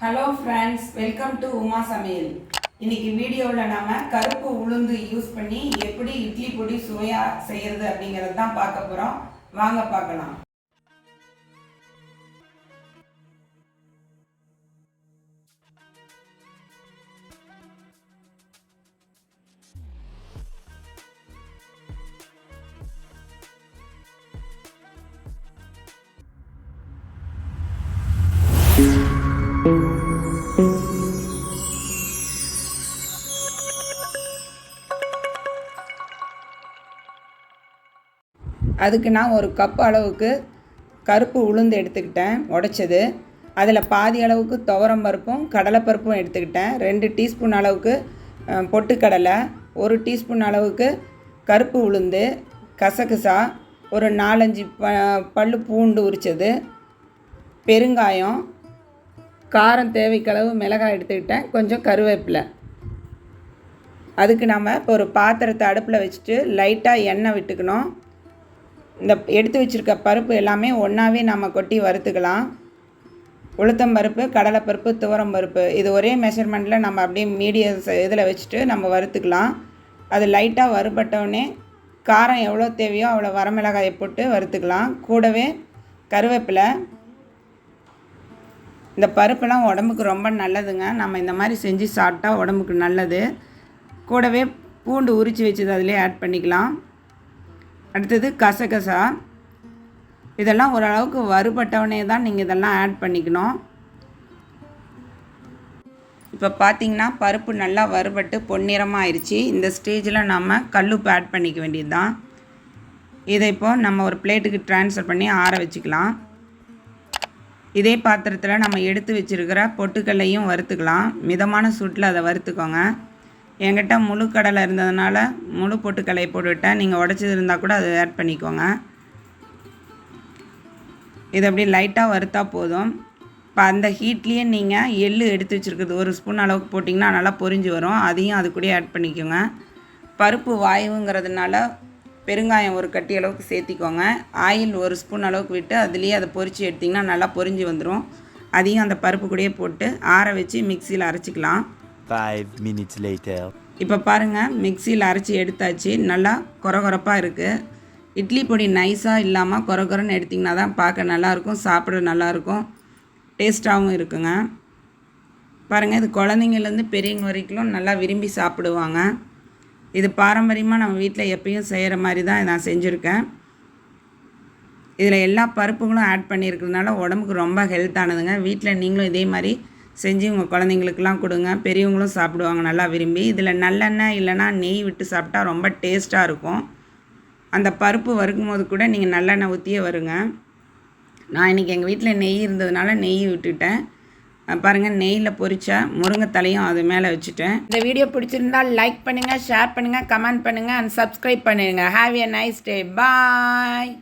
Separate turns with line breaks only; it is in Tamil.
Hello friends, welcome to Uma Samil. இன்னைக்கு வீடியோவில் நாம கருப்பு உளுந்து யூஸ் பண்ணி எப்படி இட்லி பொடி சுவையா செய்யறது அப்படிங்கறது தான் பார்க்க போறோம். வாங்க பார்க்கலாம். அதுக்கு நான் ஒரு கப் அளவுக்கு கருப்பு உளுந்து எடுத்துக்கிட்டேன் உடைச்சது. அதில் பாதி அளவுக்கு துவரம் பருப்பும் கடலைப்பருப்பும் எடுத்துக்கிட்டேன். 2 டீஸ்பூன் அளவுக்கு பொட்டுக்கடலை, 1 டீஸ்பூன் அளவுக்கு கருப்பு உளுந்து, கசகசா, ஒரு 4-5 பல்லு பூண்டு உரித்தது, பெருங்காயம், காரம் தேவைக்களவு மிளகாய் எடுத்துக்கிட்டேன், கொஞ்சம் கருவேப்பிலை. அதுக்கு நம்ம இப்போ ஒரு பாத்திரத்தை அடுப்பில் வச்சுட்டு லைட்டாக எண்ணெய் விட்டுக்கணும். இந்த எடுத்து வச்சுருக்க பருப்பு எல்லாமே ஒன்றாவே நம்ம கொட்டி வறுத்துக்கலாம். உளுத்தம் பருப்பு, கடலைப்பருப்பு, துவரம் பருப்பு இது ஒரே மெஷர்மெண்ட்டில் நம்ம அப்படியே மீடியம் இதில் வச்சுட்டு நம்ம வறுத்துக்கலாம். அது லைட்டாக வறுபட்டவுடனே காரம் எவ்வளோ தேவையோ அவ்வளோ வரமிளகாயை போட்டு வறுத்துக்கலாம். கூடவே கருவேப்பிலை. இந்த பருப்புலாம் உடம்புக்கு ரொம்ப நல்லதுங்க. நம்ம இந்த மாதிரி செஞ்சு சாப்பிட்டா உடம்புக்கு நல்லது. கூடவே பூண்டு உரித்து வச்சது அதிலே ஆட் பண்ணிக்கலாம். அடுத்தது கசகசா. இதெல்லாம் ஓரளவுக்கு வறுபட்டவனே தான் நீங்கள் இதெல்லாம் ஆட் பண்ணிக்கணும். இப்போ பார்த்திங்கன்னா பருப்பு நல்லா வறுபட்டு பொன்னிறமாக ஆயிடுச்சு. இந்த ஸ்டேஜில் நம்ம கல்லுப்பு ஆட் பண்ணிக்க வேண்டியது தான். இதை இப்போது நம்ம ஒரு பிளேட்டுக்கு ட்ரான்ஸ்ஃபர் பண்ணி ஆற வச்சுக்கலாம். இதே பாத்திரத்தில் நம்ம எடுத்து வச்சுருக்கிற பொட்டுக்கல்லையும் வறுத்துக்கலாம். மிதமான சூட்டில் அதை வறுத்துக்கோங்க. என்கிட்ட முழு கடலை இருந்ததுனால முழு பொட்டுக்கடலை போட்டுவிட்டேன். நீங்கள் உடச்சது இருந்தால் கூட அதை ஆட் பண்ணிக்கோங்க. இது அப்படி லைட்டாக வறுத்தா போதும். இப்போ அந்த ஹீட்லேயே நீங்கள் எள்ளு எடுத்து வச்சுருக்கிறது 1 ஸ்பூன் அளவுக்கு போட்டிங்கன்னா நல்லா பொரிஞ்சு வரும். அதையும் அது கூட ஆட் பண்ணிக்கோங்க. பருப்பு வாயுங்கிறதுனால பெருங்காயம் ஒரு கட்டி அளவுக்கு சேர்த்திக்கோங்க. ஆயில் 1 ஸ்பூன் அளவுக்கு விட்டு அதுலேயே அதை பொரித்து எடுத்திங்கன்னா நல்லா பொரிஞ்சு வந்துடும். அதையும் அந்த பருப்பு கூடயே போட்டு ஆற வச்சு மிக்சியில் அரைச்சிக்கலாம்.
5 minutes later.
இப்போ பாருங்கள், மிக்சியில் அரைச்சி எடுத்தாச்சு. நல்லா கொரகொரப்பாக இருக்குது. இட்லி பொடி நைஸாக இல்லாமல் கொரகொரன்னு எடுத்திங்கன்னா தான் பார்க்க நல்லாயிருக்கும், சாப்பிட நல்லாயிருக்கும், டேஸ்ட்டாகவும் இருக்குங்க. பாருங்கள், இது குழந்தைங்கலேருந்து பெரியவங்க வரைக்கும் நல்லா விரும்பி சாப்பிடுவாங்க. இது பாரம்பரியமாக நம்ம வீட்டில் எப்பயும் செய்கிற மாதிரி தான் நான் செஞ்சுருக்கேன். இதில் எல்லா பருப்புகளும் ஆட் பண்ணியிருக்கிறதுனால உடம்புக்கு ரொம்ப ஹெல்த்தானதுங்க. வீட்டில் நீங்களும் இதே மாதிரி செஞ்சு உங்கள் குழந்தைங்களுக்கெல்லாம் கொடுங்க. பெரியவங்களும் சாப்பிடுவாங்க நல்லா விரும்பி. இதில் நல்லெண்ணெய் இல்லைனா நெய் விட்டு சாப்பிட்டா ரொம்ப டேஸ்ட்டாக இருக்கும். அந்த பருப்பு வறுக்கும் போது கூட நீங்கள் நல்லெண்ணெய் ஊற்றியே வருங்க. நான் இன்றைக்கி எங்கள் வீட்டில் நெய் இருந்ததுனால நெய் விட்டுட்டேன். பாருங்கள், நெய்யில் பொரிச்ச முருங்கைத்தலையும் அது மேலே வச்சுட்டேன். இந்த வீடியோ பிடிச்சிருந்தால் லைக் பண்ணுங்கள், ஷேர் பண்ணுங்கள், கமெண்ட் பண்ணுங்கள் அண்ட் சப்ஸ்கிரைப் பண்ணுங்கள். Have a nice day. Bye.